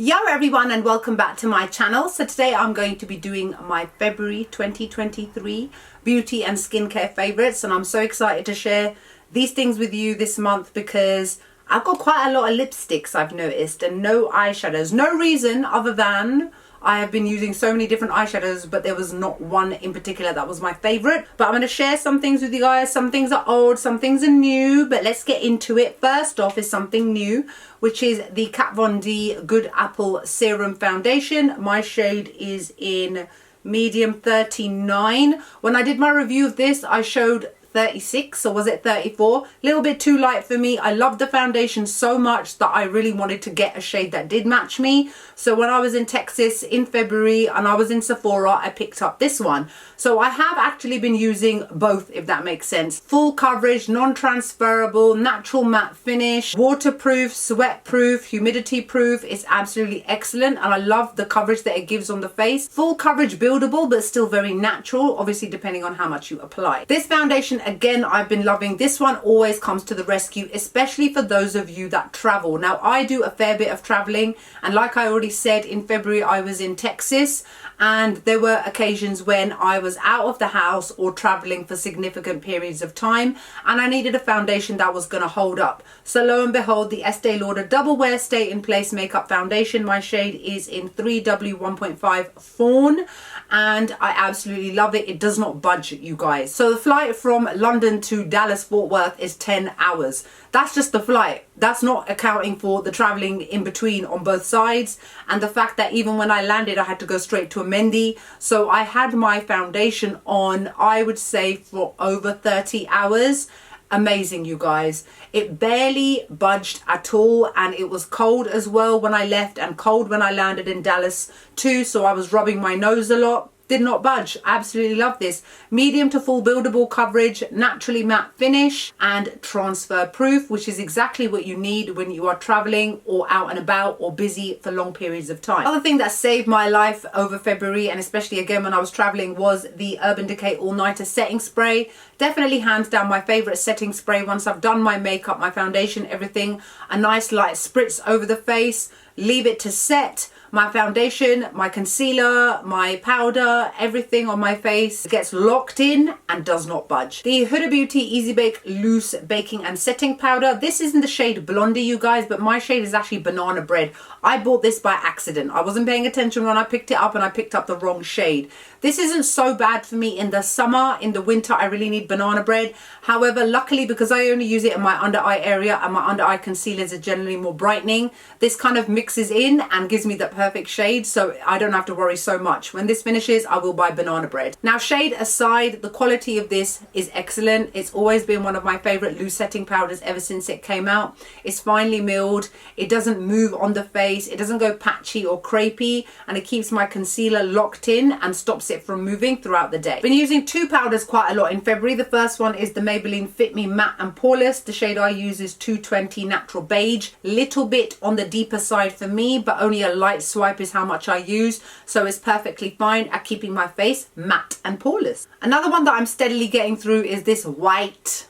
Yo everyone, and welcome back to my channel. So today I'm going to be doing my February 2023 beauty and skincare favorites, and I'm so excited to share these things with you this month because I've got quite a lot of lipsticks I've noticed and no eyeshadows. No reason other than I have been using so many different eyeshadows, but there was not one in particular that was my favorite. But I'm going to share some things with you guys. Some things are old, some things are new, but let's get into it. First off is something new, which is the Kat Von D Good Apple Serum Foundation. My shade is in medium 39. When I did my review of this, I showed 36, or was it 34? A little bit too light for me. I loved the foundation so much that I really wanted to get a shade that did match me. So when I was in Texas in February and I was in Sephora, I picked up this one. So I have actually been using both, if that makes sense. Full coverage, non-transferable, natural matte finish, waterproof, sweat proof, humidity proof. It's absolutely excellent, and I love the coverage that it gives on the face. Full coverage, buildable, but still very natural, obviously depending on how much you apply. This foundation, again, I've been loving. This one always comes to the rescue, especially for those of you that travel. Now, I do a fair bit of traveling, and like I already said, in February I was in Texas, and there were occasions when I was out of the house or traveling for significant periods of time, and I needed a foundation that was going to hold up. So lo and behold, the Estee Lauder Double Wear Stay in Place Makeup Foundation. My shade is in 3W1.5 Fawn, and I absolutely love it. It does not budge, you guys. So the flight from London to Dallas Fort Worth is 10 hours. That's just the flight. That's not accounting for the traveling in between on both sides, and the fact that even when I landed I had to go straight to a Mendy. So I had my foundation on, I would say, for over 30 hours. Amazing, you guys. It barely budged at all, and it was cold as well when I left and cold when I landed in Dallas too, so I was rubbing my nose a lot. Did not budge. Absolutely love this. Medium to full buildable coverage, naturally matte finish, and transfer proof, which is exactly what you need when you are traveling or out and about or busy for long periods of time. Other thing that saved my life over February, and especially again when I was traveling, was the Urban Decay All Nighter Setting Spray. Definitely hands down my favorite setting spray. Once I've done my makeup, my foundation, everything, a nice light spritz over the face, leave it to set. My foundation, my concealer, my powder, everything on my face gets locked in and does not budge. The Huda Beauty Easy Bake Loose Baking and Setting Powder. This is in the shade Blondie, you guys, but my shade is actually Banana Bread. I bought this by accident. I wasn't paying attention when I picked it up, and I picked up the wrong shade. This isn't so bad for me in the summer. In the winter, I really need Banana Bread. However, luckily, because I only use it in my under eye area and my under eye concealers are generally more brightening, this kind of mixes in and gives me the perfect shade, so I don't have to worry so much. When this finishes, I will buy Banana Bread. Now, shade aside, the quality of this is excellent. It's always been one of my favorite loose setting powders ever since it came out. It's finely milled. It doesn't move on the face. It doesn't go patchy or crepey, and it keeps my concealer locked in and stops it from moving throughout the day. Been using two powders quite a lot in February. The first one is the Maybelline Fit Me Matte and Poreless. The shade I use is 220 Natural Beige. Little bit on the deeper side for me, but only a light swipe is how much I use, so it's perfectly fine at keeping my face matte and poreless. Another one that I'm steadily getting through is this white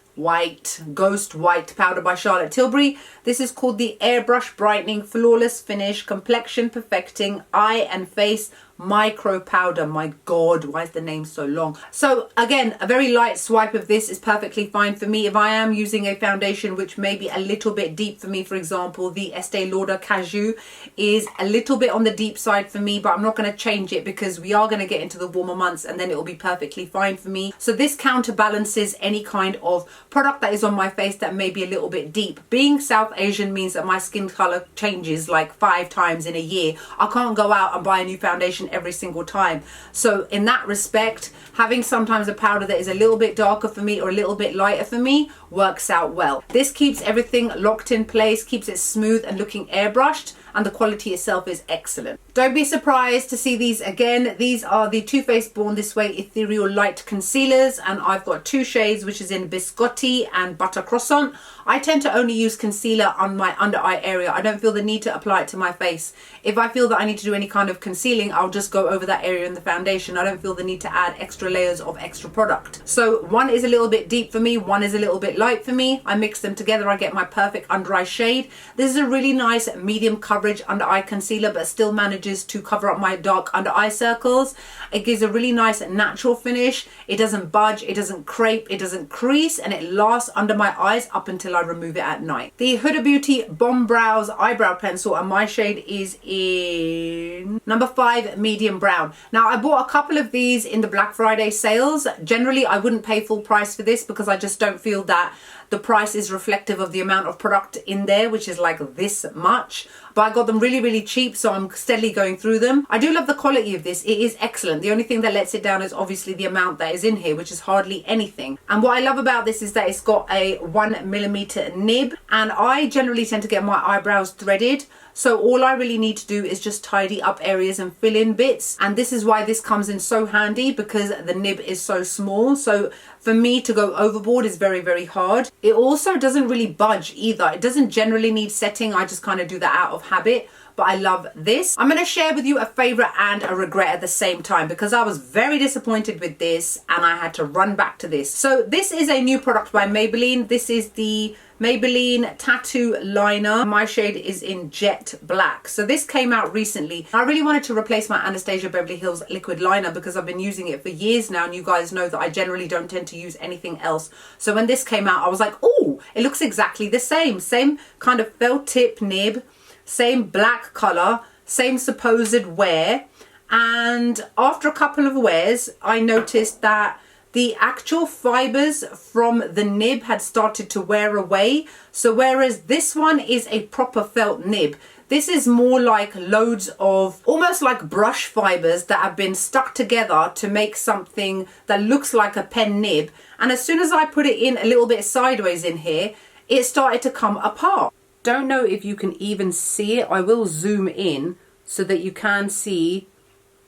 ghost white powder by Charlotte Tilbury. This is called the Airbrush Brightening Flawless Finish Complexion Perfecting Eye and Face Micro Powder. My god, why is the name so long? So again, a very light swipe of this is perfectly fine for me. If I am using a foundation which may be a little bit deep for me, for example, the Estee Lauder Cajou is a little bit on the deep side for me, but I'm not going to change it because we are going to get into the warmer months and then it will be perfectly fine for me. So this counterbalances any kind of product that is on my face that may be a little bit deep. Being South Asian means that my skin color changes like 5 times in a year. I can't go out and buy a new foundation every single time. So in that respect, having sometimes a powder that is a little bit darker for me or a little bit lighter for me works out well. This keeps everything locked in place, keeps it smooth and looking airbrushed, and the quality itself is excellent. Don't be surprised to see these again. These are the Too Faced Born This Way Ethereal Light Concealers, and I've got two shades, which is in Biscotti and Butter Croissant. I tend to only use concealer on my under eye area. I don't feel the need to apply it to my face. If I feel that I need to do any kind of concealing, I'll just go over that area in the foundation. I don't feel the need to add extra layers of extra product. So one is a little bit deep for me, one is a little bit light for me. I mix them together, I get my perfect under eye shade. This is a really nice medium coverage under eye concealer, but still manages to cover up my dark under eye circles. It gives a really nice natural finish. It doesn't budge, it doesn't crepe, it doesn't crease, and it lasts under my eyes up until I remove it at night. The Huda Beauty Bomb Brows Eyebrow Pencil, and my shade is in number 5, medium brown. Now I bought a couple of these in the Black Friday sales. Generally I wouldn't pay full price for this because I just don't feel that the price is reflective of the amount of product in there, which is like this much. But I got them really, really cheap, so I'm steadily going through them. I do love the quality of this. It is excellent. The only thing that lets it down is obviously the amount that is in here, which is hardly anything. And what I love about this is that it's got a 1mm nib, and I generally tend to get my eyebrows threaded. So all I really need to do is just tidy up areas and fill in bits. And this is why this comes in so handy, because the nib is so small. So for me to go overboard is very, very hard. It also doesn't really budge either. It doesn't generally need setting. I just kind of do that out of habit. But I love this. I'm going to share with you a favorite and a regret at the same time, because I was very disappointed with this and I had to run back to this. So this is a new product by Maybelline. This is the Maybelline Tattoo Liner. My shade is in Jet Black. So this came out recently. I really wanted to replace my Anastasia Beverly Hills liquid liner because I've been using it for years now, and you guys know that I generally don't tend to use anything else. So when this came out, I was like, oh, it looks exactly the same. Same kind of felt tip nib, same black color, same supposed wear. And after a couple of wears, I noticed that the actual fibers from the nib had started to wear away. So whereas this one is a proper felt nib, this is more like loads of almost like brush fibers that have been stuck together to make something that looks like a pen nib. And as soon as I put it in a little bit sideways in here, it started to come apart. Don't know if you can even see it. I will zoom in so that you can see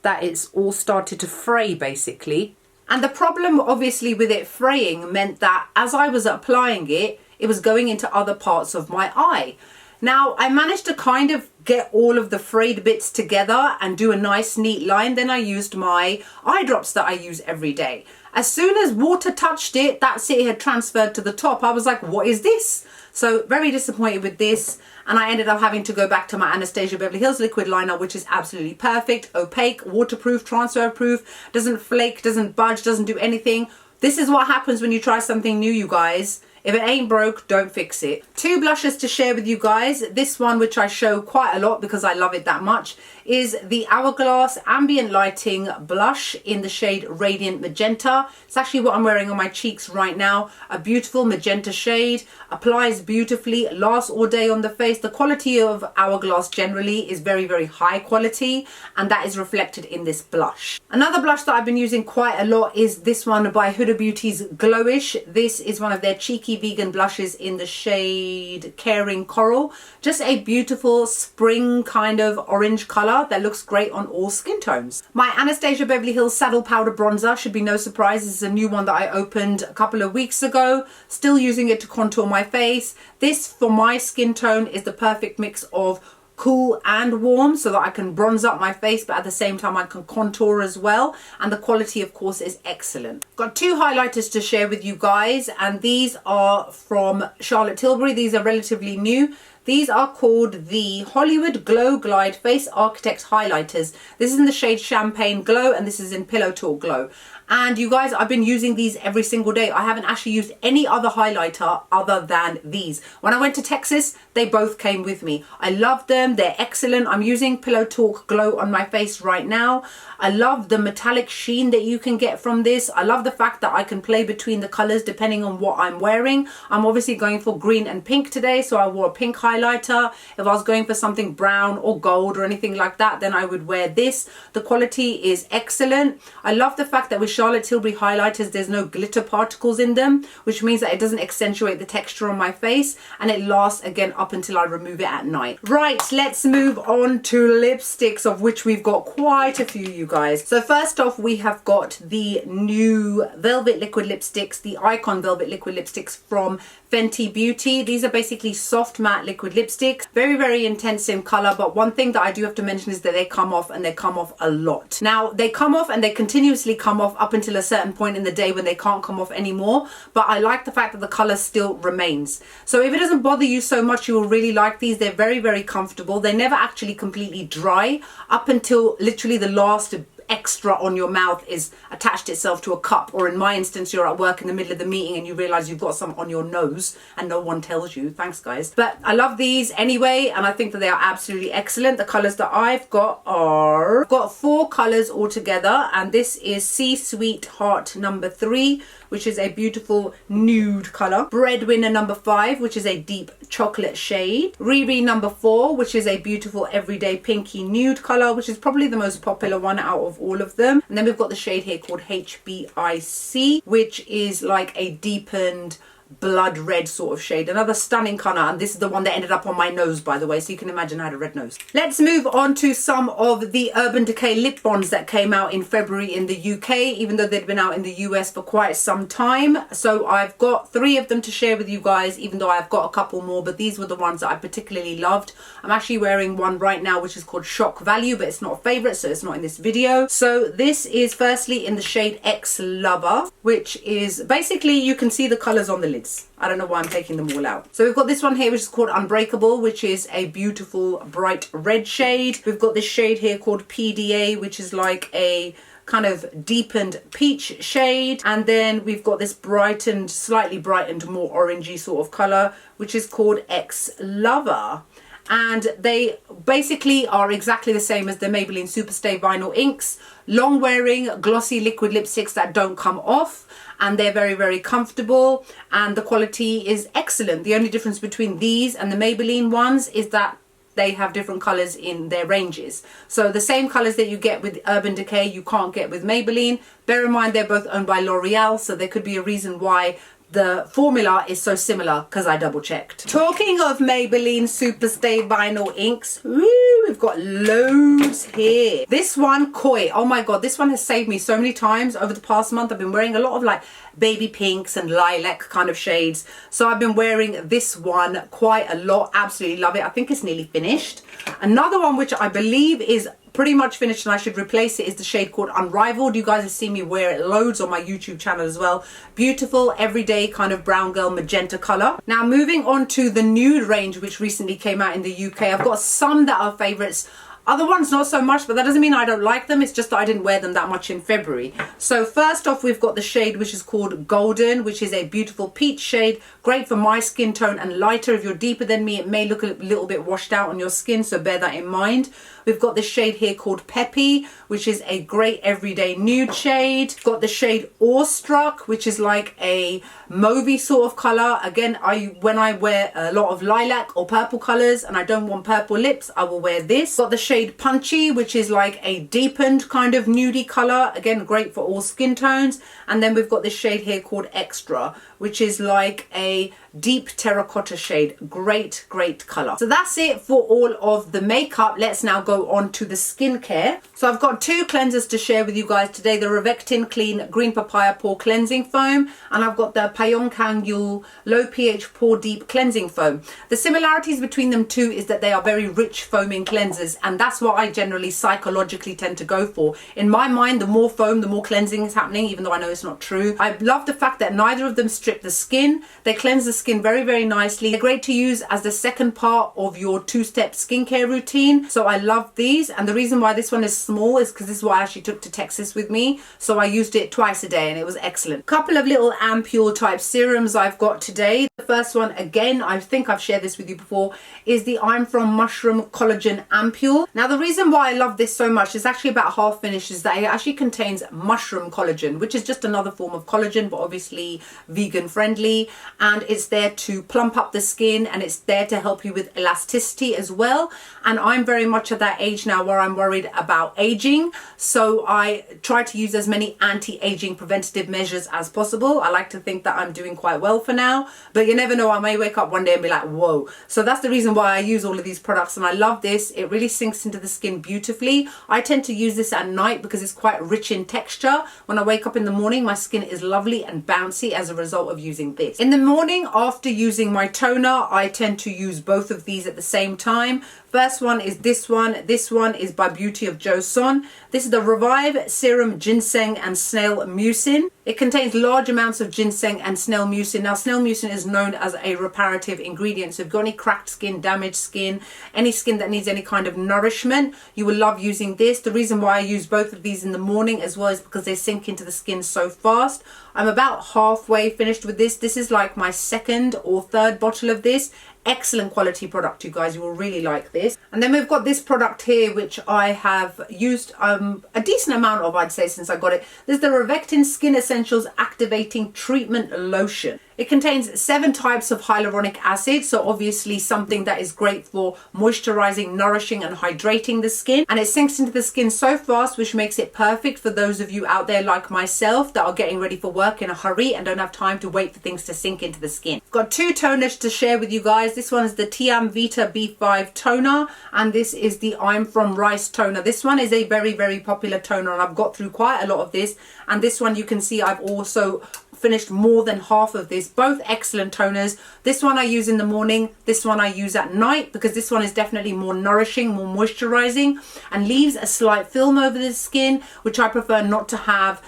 that it's all started to fray basically. And the problem obviously with it fraying meant that as I was applying it, it was going into other parts of my eye. Now I managed to kind of get all of the frayed bits together and do a nice neat line. Then I used my eye drops that I use every day. As soon as water touched it, that's it, it had transferred to the top. I was like, what is this? So very disappointed with this, and I ended up having to go back to my Anastasia Beverly Hills liquid liner, which is absolutely perfect, opaque, waterproof, transfer proof, doesn't flake, doesn't budge, doesn't do anything. This is what happens when you try something new, you guys. If it ain't broke, don't fix it. 2 blushes to share with you guys. This one, which I show quite a lot because I love it that much, is the Hourglass Ambient Lighting Blush in the shade Radiant Magenta. It's actually what I'm wearing on my cheeks right now. A beautiful magenta shade, applies beautifully, lasts all day on the face. The quality of Hourglass generally is very, very high quality, and that is reflected in this blush. Another blush that I've been using quite a lot is this one by Huda Beauty's Glowish. This is one of their cheeky vegan blushes in the shade Caring Coral. Just a beautiful spring kind of orange color that looks great on all skin tones. My Anastasia Beverly Hills Saddle Powder Bronzer should be no surprise. This is a new one that I opened a couple of weeks ago. Still using it to contour my face. This, for my skin tone, is the perfect mix of cool and warm, so that I can bronze up my face, but at the same time I can contour as well. And the quality, of course, is excellent. Got 2 highlighters to share with you guys, and these are from Charlotte Tilbury. These are relatively new. These are called the Hollywood Glow Glide Face Architect Highlighters. This is in the shade Champagne Glow, and this is in Pillow Talk Glow. And you guys, I've been using these every single day. I haven't actually used any other highlighter other than these. When I went to Texas, they both came with me. I love them. They're excellent. I'm using Pillow Talk Glow on my face right now. I love the metallic sheen that you can get from this. I love the fact that I can play between the colors depending on what I'm wearing. I'm obviously going for green and pink today, so I wore a pink highlighter. If I was going for something brown or gold or anything like that, then I would wear this. The quality is excellent. I love the fact that with Charlotte Tilbury highlighters, there's no glitter particles in them, which means that it doesn't accentuate the texture on my face, and it lasts again up until I remove it at night. Right, let's move on to lipsticks, of which we've got quite a few, you guys. So first off, we have got the new Velvet Liquid Lipsticks, the Icon Velvet Liquid Lipsticks from Fenty Beauty. These are basically soft matte liquid lipsticks, very, very intense in color, but one thing that I do have to mention is that they come off, and they come off a lot. Now, they come off and they continuously come off up until a certain point in the day when they can't come off anymore, but I like the fact that the color still remains. So if it doesn't bother you so much, you will really like these. They're very, very comfortable. They never actually completely dry up until literally the last extra on your mouth is attached itself to a cup, or in my instance, you're at work in the middle of the meeting and you realize you've got some on your nose and no one tells you. Thanks, guys. But I love these anyway, and I think that they are absolutely excellent. The colors that I've got are, I've got 4 colors altogether, and this is Sea Sweet Heart number 3, which is a beautiful nude color. Breadwinner number 5, which is a deep chocolate shade. Riri number 4, which is a beautiful everyday pinky nude color, which is probably the most popular one out of all of them. And then we've got the shade here called HBIC, which is like a deepened blood red sort of shade. Another stunning color, and this is the one that ended up on my nose, by the way, so you can imagine I had a red nose. Let's move on to some of the Urban Decay lip balms that came out in February in the UK, even though they'd been out in the US for quite some time. So I've got 3 of them to share with you guys, even though I've got a couple more, but these were the ones that I particularly loved. I'm actually wearing one right now, which is called Shock Value, but it's not a favorite, so it's not in this video. So this is firstly in the shade X Lover, which is basically, you can see the colors on the lid. I don't know why I'm taking them all out. So we've got this one here, which is called Unbreakable, which is a beautiful bright red shade. We've got this shade here called PDA, which is like a kind of deepened peach shade. And then we've got this brightened, slightly brightened, more orangey sort of color, which is called X Lover. And they basically are exactly the same as the Maybelline Superstay Vinyl Inks. Long wearing, glossy liquid lipsticks that don't come off. And they're very, very comfortable, and the quality is excellent. The only difference between these and the Maybelline ones is that they have different colors in their ranges. So the same colors that you get with Urban Decay, you can't get with Maybelline. Bear in mind, they're both owned by L'Oreal, so there could be a reason why the formula is so similar, because I double checked. Talking of Maybelline Superstay Vinyl Inks, woo, we've got loads here. This one, Koi, oh my god, this one has saved me so many times over the past month. I've been wearing a lot of like baby pinks and lilac kind of shades, so I've been wearing this one quite a lot. Absolutely love it. I think it's nearly finished. Another one which I believe is pretty much finished and I should replace it is the shade called Unrivaled. You guys have seen me wear it loads on my YouTube channel as well. Beautiful everyday kind of brown girl magenta color. Now moving on to the nude range, which recently came out in the UK. I've got some that are favorites, other ones not so much, but that doesn't mean I don't like them. It's just that I didn't wear them that much in February. So first off, we've got the shade which is called Golden, which is a beautiful peach shade, great for my skin tone and lighter. If you're deeper than me, it may look a little bit washed out on your skin, so bear that in mind. We've got the shade here called Peppy, which is a great everyday nude shade. We've got the shade Awestruck, which is like a mauvey sort of color. Again, when I wear a lot of lilac or purple colors and I don't want purple lips, I will wear this. Got the shade Punchy, which is like a deepened kind of nudie color. Again, great for all skin tones. And then we've got this shade here called Extra, which is like a deep terracotta shade. Great, great color. So that's it for all of the makeup. Let's now go on to the skincare. So I've got 2 cleansers to share with you guys today. The Revectin Clean Green Papaya Pore Cleansing Foam, and I've got the Payon Kangul Low pH Pore Deep Cleansing Foam. The similarities between them two is that they are very rich foaming cleansers, and that's what I generally psychologically tend to go for. In my mind, the more foam, the more cleansing is happening, even though I know it's not true. I love the fact that neither of them strip the skin. They cleanse the skin very, very nicely. They're great to use as the second part of your 2-step skincare routine. So I love these, and the reason why this one is small is because this is what I actually took to Texas with me. So I used it twice a day and it was excellent. Couple of little ampule type serums I've got today. The first one, again, I think I've shared this with you before, is the I'm From Mushroom Collagen Ampule. Now the reason why I love this so much is actually about half finished, is that it actually contains mushroom collagen, which is just another form of collagen, but obviously vegan friendly, and it's there to plump up the skin, and it's there to help you with elasticity as well. And I'm very much at that age now where I'm worried about aging, so I try to use as many anti-aging preventative measures as possible. I like to think that I'm doing quite well for now, but you never know, I may wake up one day and be like, whoa. So that's the reason why I use all of these products, and I love this. It really sinks into the skin beautifully. I tend to use this at night because it's quite rich in texture. When I wake up in the morning, my skin is lovely and bouncy as a result of using this. In the morning, after using my toner, I tend to use both of these at the same time. First one is this one. This one is by Beauty of Joseon. This is the Revive Serum Ginseng and Snail Mucin. It contains large amounts of ginseng and snail mucin. Now, snail mucin is known as a reparative ingredient. So if you've got any cracked skin, damaged skin, any skin that needs any kind of nourishment, you will love using this. The reason why I use both of these in the morning as well is because they sink into the skin so fast. I'm about halfway finished with this. This is like my second or third bottle of this. Excellent quality product, you guys. You will really like this. And then we've got this product here, which I have used a decent amount of, I'd say, since I got it. This is the Revitalizing Skin Essentials Activating Treatment Lotion. It contains 7 types of hyaluronic acid, so obviously something that is great for moisturizing, nourishing and hydrating the skin. And it sinks into the skin so fast, which makes it perfect for those of you out there like myself that are getting ready for work in a hurry and don't have time to wait for things to sink into the skin. I've got 2 toners to share with you guys. This one is the Tiam Vita B5 toner, and this is the I'm From Rice toner. This one is a very, very popular toner, and I've got through quite a lot of this. And this one, you can see I've also finished more than half of this. Both excellent toners. This one I use in the morning, this one I use at night, because this one is definitely more nourishing, more moisturizing, and leaves a slight film over the skin, which I prefer not to have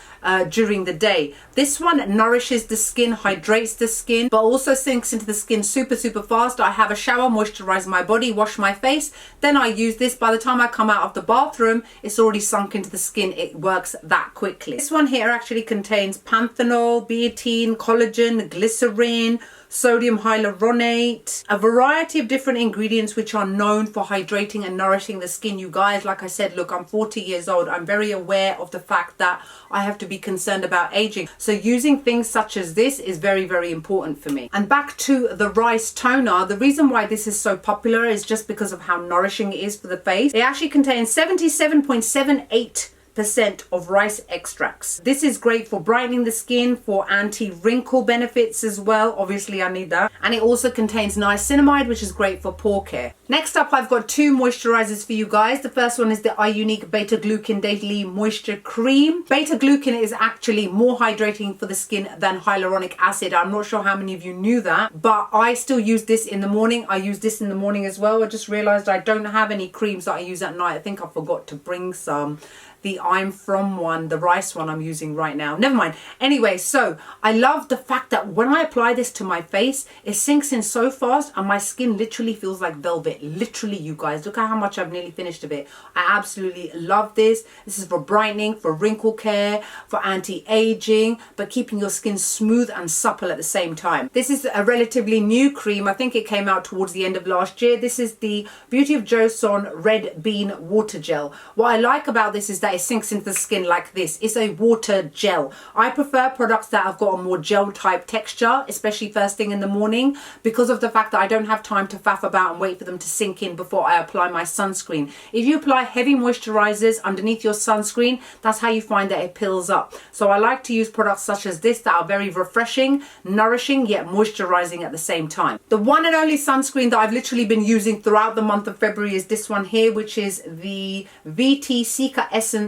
during the day. This one nourishes the skin, hydrates the skin, but also sinks into the skin super fast. I have a shower, moisturize my body, wash my face, then I use this. By the time I come out of the bathroom, it's already sunk into the skin. It works that quickly. This one here actually contains panthenol, biotin, collagen, glycerin, sodium hyaluronate, a variety of different ingredients which are known for hydrating and nourishing the skin. You guys, like I said, look, I'm 40 years old. I'm very aware of the fact that I have to be concerned about aging. So using things such as this is very, very important for me. And back to the rice toner, the reason why this is so popular is just because of how nourishing it is for the face. It actually contains 77.78% of rice extracts. This is great for brightening the skin, for anti-wrinkle benefits as well. Obviously I need that. And it also contains niacinamide, which is great for pore care. Next up, I've got 2 moisturizers for you guys. The first one is the iUnique Beta Glucan Daily Moisture Cream. Beta glucan is actually more hydrating for the skin than hyaluronic acid. I'm not sure how many of you knew that, but I still use this in the morning. I use this in the morning as well. I just realized I don't have any creams that I use at night. I think I forgot to bring some. The I'm From one, the rice one I'm using right now. Never mind. Anyway, so I love the fact that when I apply this to my face, it sinks in so fast and my skin literally feels like velvet. Literally, you guys, look at how much I've nearly finished of it. I absolutely love this. This is for brightening, for wrinkle care, for anti-aging, but keeping your skin smooth and supple at the same time. This is a relatively new cream. I think it came out towards the end of last year. This is the Beauty of Joseon Red Bean Water Gel. What I like about this is that it sinks into the skin like this. It's a water gel. I prefer products that have got a more gel type texture, especially first thing in the morning, because of the fact that I don't have time to faff about and wait for them to sink in before I apply my sunscreen. If you apply heavy moisturizers underneath your sunscreen, that's how you find that it pills up. So I like to use products such as this that are very refreshing, nourishing, yet moisturizing at the same time. The one and only sunscreen that I've literally been using throughout the month of February is this one here, which is the VT Cica Essence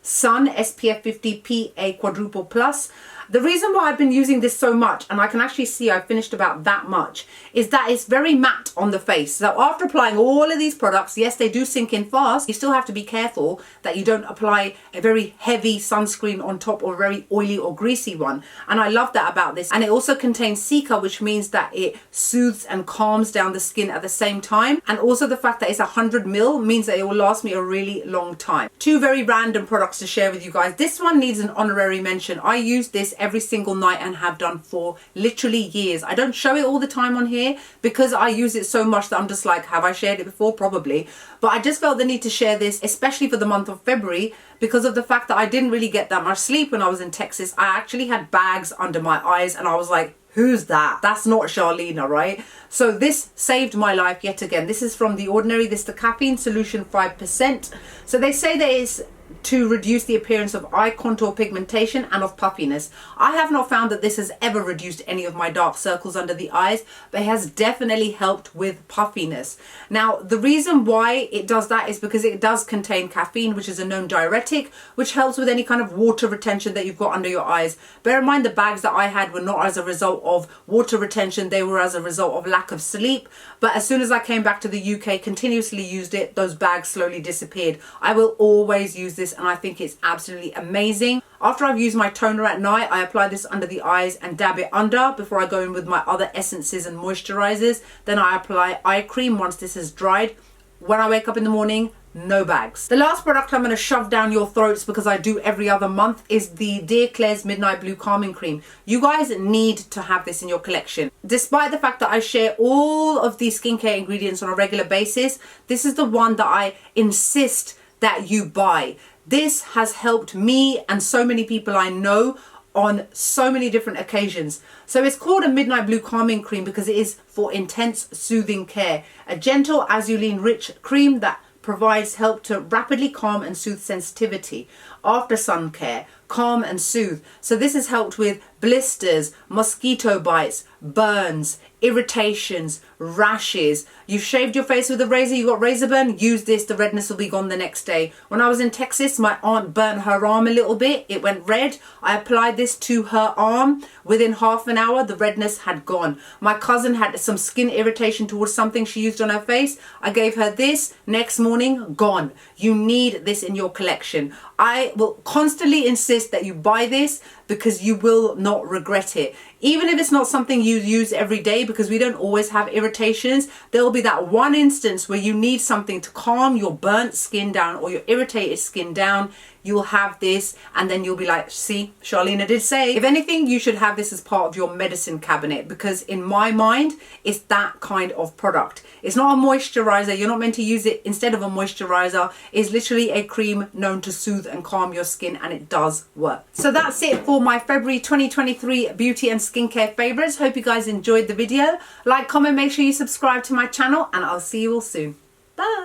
Sun SPF 50 PA Quadruple Plus. The reason why I've been using this so much, and I can actually see I've finished about that much, is that it's very matte on the face. So after applying all of these products, yes, they do sink in fast. You still have to be careful that you don't apply a very heavy sunscreen on top or a very oily or greasy one. And I love that about this. And it also contains Cica, which means that it soothes and calms down the skin at the same time. And also the fact that it's 100 ml means that it will last me a really long time. 2 very random products to share with you guys. This one needs an honorary mention. I use this every single night and have done for literally years. I don't show it all the time on here because I use it so much that I'm just like, have I shared it before? Probably. But I just felt the need to share this, especially for the month of February, because of the fact that I didn't really get that much sleep when I was in Texas. I actually had bags under my eyes and I was like, who's that? That's not Charlene, right? So this saved my life yet again. This is from The Ordinary. This is the Caffeine Solution 5%. So they say that it's to reduce the appearance of eye contour pigmentation and of puffiness. I have not found that this has ever reduced any of my dark circles under the eyes, but it has definitely helped with puffiness. Now, the reason why it does that is because it does contain caffeine, which is a known diuretic, which helps with any kind of water retention that you've got under your eyes. Bear in mind, the bags that I had were not as a result of water retention, they were as a result of lack of sleep. But as soon as I came back to the UK, continuously used it, those bags slowly disappeared. I will always use this, and I think it's absolutely amazing. After I've used my toner at night, I apply this under the eyes and dab it under before I go in with my other essences and moisturizers. Then I apply eye cream once this is dried. When I wake up in the morning, no bags. The last product I'm going to shove down your throats, because I do every other month, is the Dear Claire's Midnight Blue Calming Cream. You guys need to have this in your collection. Despite the fact that I share all of these skincare ingredients on a regular basis, this is the one that I insist that you buy. This has helped me and so many people I know on so many different occasions. So it's called a Midnight Blue Calming Cream because it is for intense soothing care. A gentle azulene rich cream that provides help to rapidly calm and soothe sensitivity. After sun care, calm and soothe. So this has helped with blisters, mosquito bites, burns, irritations, rashes. You've shaved your face with a razor, you got razor burn, use this, the redness will be gone the next day. When I was in Texas, my aunt burnt her arm a little bit, it went red. I applied this to her arm. Within half an hour, the redness had gone. My cousin had some skin irritation towards something she used on her face. I gave her this, next morning, gone. You need this in your collection. I will constantly insist that you buy this because you will not regret it. Even if it's not something you use every day, because we don't always have irritations, there will be that one instance where you need something to calm your burnt skin down or your irritated skin down. You'll have this and then you'll be like, see, Charlene did say. If anything, you should have this as part of your medicine cabinet, because in my mind, it's that kind of product. It's not a moisturizer. You're not meant to use it instead of a moisturizer. It's literally a cream known to soothe and calm your skin, and it does work. So that's it for my February 2023 beauty and skincare favorites. Hope you guys enjoyed the video. Like, comment, make sure you subscribe to my channel, and I'll see you all soon. Bye.